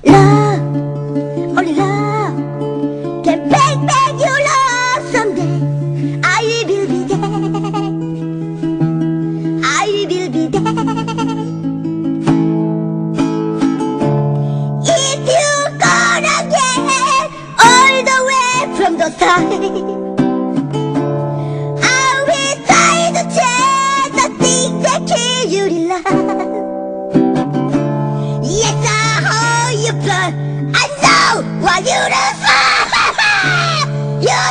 Love, only love can bring back your love someday. I will be there. I will be there. If you're gonna get all the way from the side, I will try to change the things that kill you in love. Yes, I hold your blood. I know what you do. You